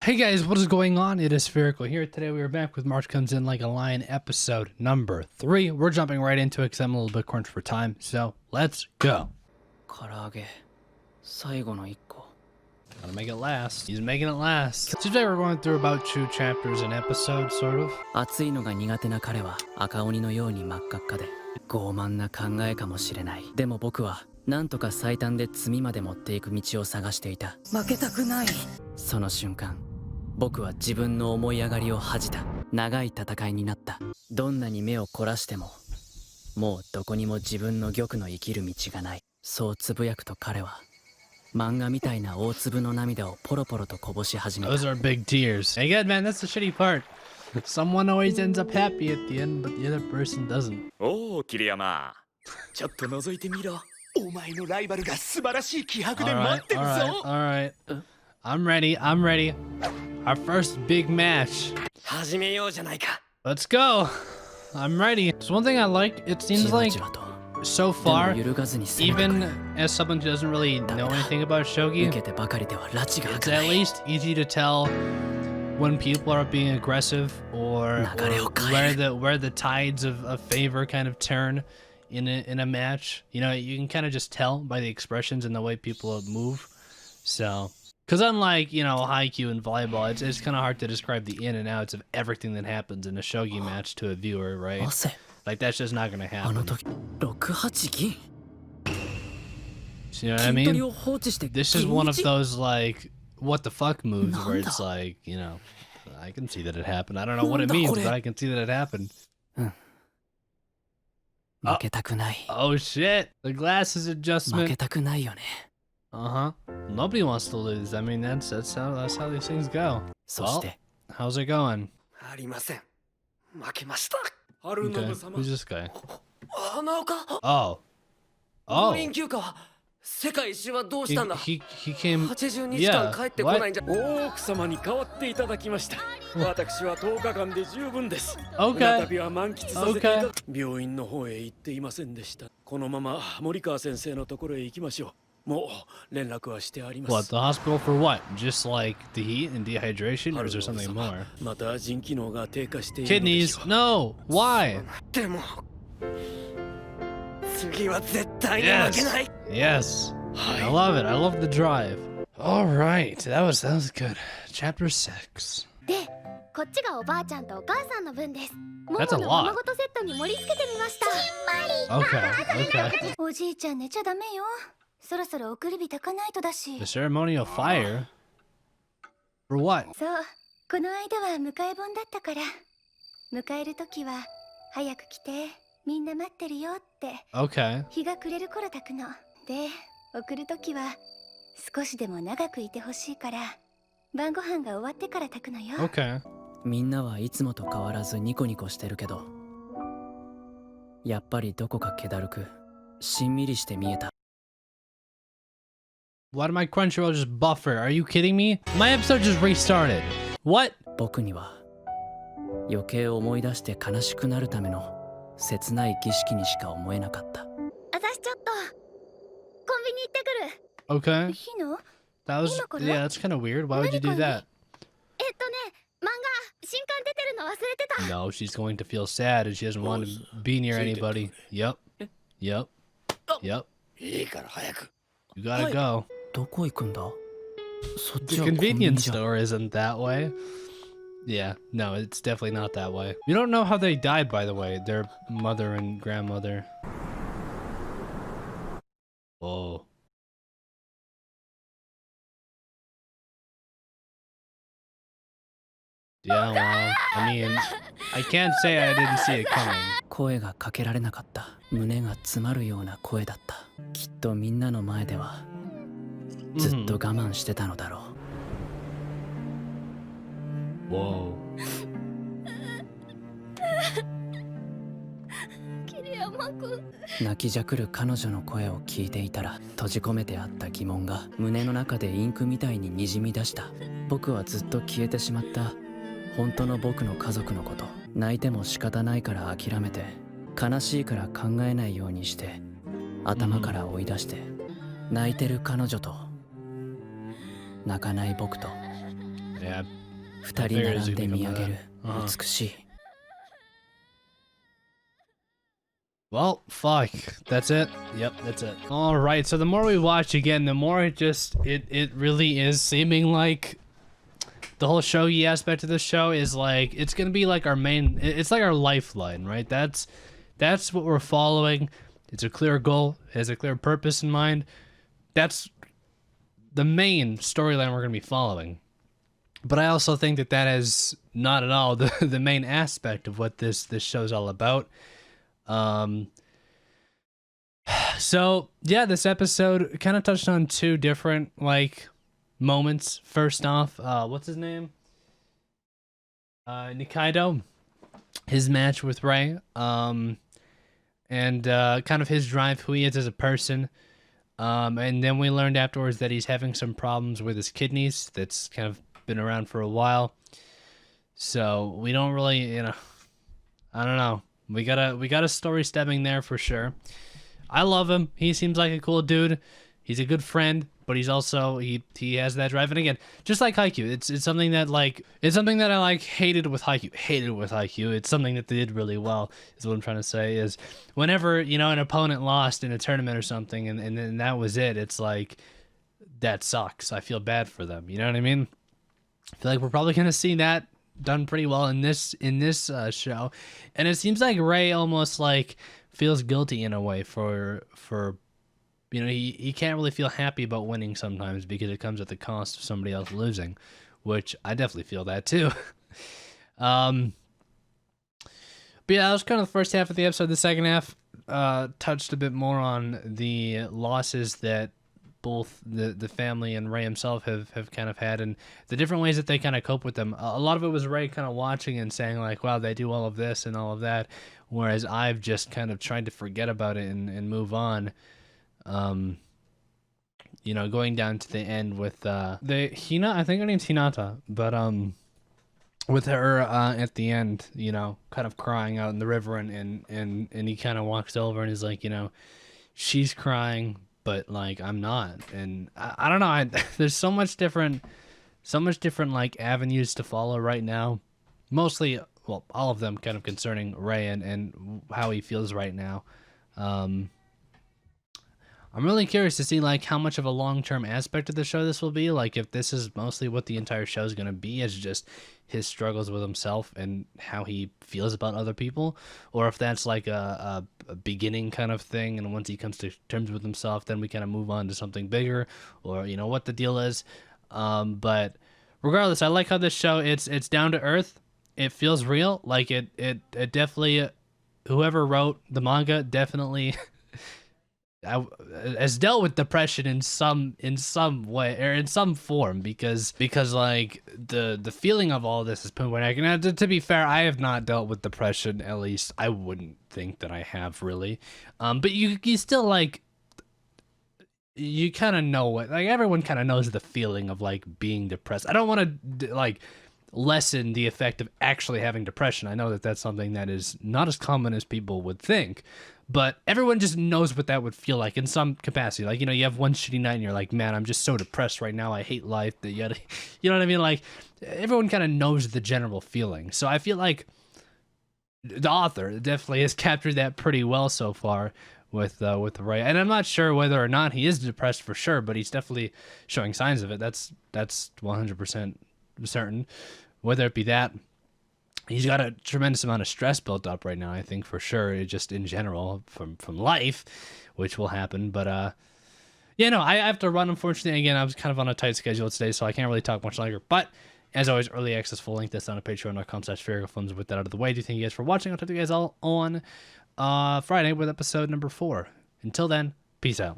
Hey guys, what is going on? It is Spherical here. Today we are back with March Comes In Like a Lion episode number 3. We're jumping right into it because I'm a little bit crunched for time. So let's go. Gotta make it last. He's making it last. Today we're going through about 2 chapters an episode, sort of. 暑いのが苦手な彼は赤鬼のように真っ赤っかで傲慢な考えかもしれない。でも僕はなんとか最短で罪まで持っていく道を探していた。負けたくない。その瞬間、僕は自分の思い上がりを恥じた。長い戦いになった。どんなに目を凝らしても、もうどこにも自分の玉の生きる道がない。そうつぶやくと彼は漫画みたいな大粒の涙をポロポロとこぼし始めた。Those are big tears. Again, man, that's the shitty part. Someone always ends up happy at the end, but the other person doesn't. おお、桐山。ちょっと覗いてみろ。お前のライバルが素晴らしい気迫で待ってるぞ。Alright. I'm ready. Our first big match. 始めようじゃないか。 Let's go. I'm ready. So one thing I like, it seems like so far, even as someone who doesn't really know anything about shogi, it's at least easy to tell when people are being aggressive or where the tides of favor kind of turn in a match. You know, you can kind of just tell by the expressions and the way people move. So, because unlike, you know, haiku and volleyball, it's kind of hard to describe the in and outs of everything that happens in a shogi match to a viewer, right? Like, that's just not gonna happen. So, you know what I mean? This is one of those, like, what the fuck moves where it's like, you know, I can see that it happened. I don't know what it means, but I can see that it happened. Oh shit! The glasses adjustment. Uh-huh. Nobody wants to lose. I mean, that's how these things go. Well, how's it going? Okay, who's this guy? Oh. He came. Yeah. What? What, the hospital for what? Just like the heat and dehydration, or is there something more? Kidneys? No! Why? Yes! I love it. I love the drive. Alright, that was good. Chapter 6. That's a lot. Okay. The ceremonial fire? For what? Okay. Okay. みんなはいつもと変わらずニコニコしてるけど、やっぱりどこか気だるく、しんみりして見えた。Why did my Crunchyroll just buffer? Are you kidding me? My episode just restarted. What? 僕には余計思い出して悲しくなるための切ない儀式にしか思えなかった。私ちょっとコンビニ行ってくる。Okay. That was, yeah, that's kind of weird. Why would you do that? 漫画新刊出てるの忘れてた。 No, she's going to feel sad and she doesn't want to be near anybody. Yep. You gotta go. どこ行くんだ? The convenience store isn't that way. Yeah, no, it's definitely not that way. You don't know how they died, by the way, their mother and grandmother. Whoa. Yeah, well, I mean, I can't say I didn't see it coming. 声がかけられなかった。胸が詰まるような声だった。きっとみんなの前ではずっと我慢してたのだろう。Whoa. 桐山君。泣きじゃくる彼女の声を聞いていたら、閉じ込めてあった疑問が胸の中でインクみたいに滲み出した。僕はずっと消えてしまった本当の僕の家族のこと。泣いても仕方ないから諦めて、悲しいから考えないようにして頭から追い出して、泣いてる彼女と泣かない僕と Yeah. 二人並んで見上げる美しい。 Well, fuck. That's it. Yep, that's it. All right. So the more we watch again, the more it really is seeming like the whole shogi aspect of this show is like it's gonna be like our main. It's like our lifeline, right? That's what we're following. It's a clear goal. It has a clear purpose in mind. That's the main storyline we're gonna be following. But I also think that is not at all the main aspect of what this show's all about. So yeah, this episode kind of touched on two different like moments. First off, what's his name? Nikaido, his match with Ray, and kind of his drive, who he is as a person. And then we learned afterwards that he's having some problems with his kidneys. That's kind of been around for a while. So we don't really, I don't know. We got a story stemming there for sure. I love him. He seems like a cool dude. He's a good friend, but he's also he has that drive. And again, just like Haikyuu, it's something that I like hated with Haikyuu. It's something that they did really well. Is what I'm trying to say is whenever an opponent lost in a tournament or something, and then that was it. It's like that sucks. I feel bad for them. You know what I mean? I feel like we're probably gonna see that done pretty well in this show, and it seems like Ray almost like feels guilty in a way for he can't really feel happy about winning sometimes because it comes at the cost of somebody else losing, which I definitely feel that too. But yeah, that was kind of the first half of the episode. The second half touched a bit more on the losses that both the family and Ray himself have kind of had, and the different ways that they kind of cope with them. A lot of it was Ray kind of watching and saying like, wow, they do all of this and all of that, whereas I've just kind of tried to forget about it and move on. Going down to the end with the Hina, I think her name's Hinata, but with her at the end, kind of crying out in the river, and he kind of walks over and is like, she's crying, but like I'm not, and I don't know. There's so much different like avenues to follow right now. Mostly, well, all of them kind of concerning Ray and how he feels right now. I'm really curious to see like how much of a long-term aspect of the show this will be. Like if this is mostly what the entire show is going to be, is just his struggles with himself and how he feels about other people, or if that's like a beginning kind of thing, and once he comes to terms with himself, then we kind of move on to something bigger, or what the deal is. But regardless, I like how this show it's down to earth. It feels real. Like it definitely, whoever wrote the manga definitely has dealt with depression in some way or in some form, because like the feeling of all this is pinpoint. Now, to be fair, I have not dealt with depression. At least I wouldn't think that I have really. But you still like, you kind of know what, like everyone kind of knows the feeling of like being depressed. I don't want to like lessen the effect of actually having depression. I know that that's something that is not as common as people would think, but everyone just knows what that would feel like in some capacity. Like, you have one shitty night and you're like, man, I'm just so depressed right now. I hate life. That you know what I mean? Like everyone kind of knows the general feeling. So I feel like the author definitely has captured that pretty well so far with Ray. And I'm not sure whether or not he is depressed for sure, but he's definitely showing signs of it. That's 100% certain. Whether it be that, he's got a tremendous amount of stress built up right now, I think, for sure, just in general from life, which will happen. But I have to run, unfortunately. Again, I was kind of on a tight schedule today, so I can't really talk much longer. But as always, early access, full link this on patreon.com/SphericalFilms. With that out of the way, do thank you guys for watching. I'll talk to you guys all on Friday with episode number 4. Until then, peace out.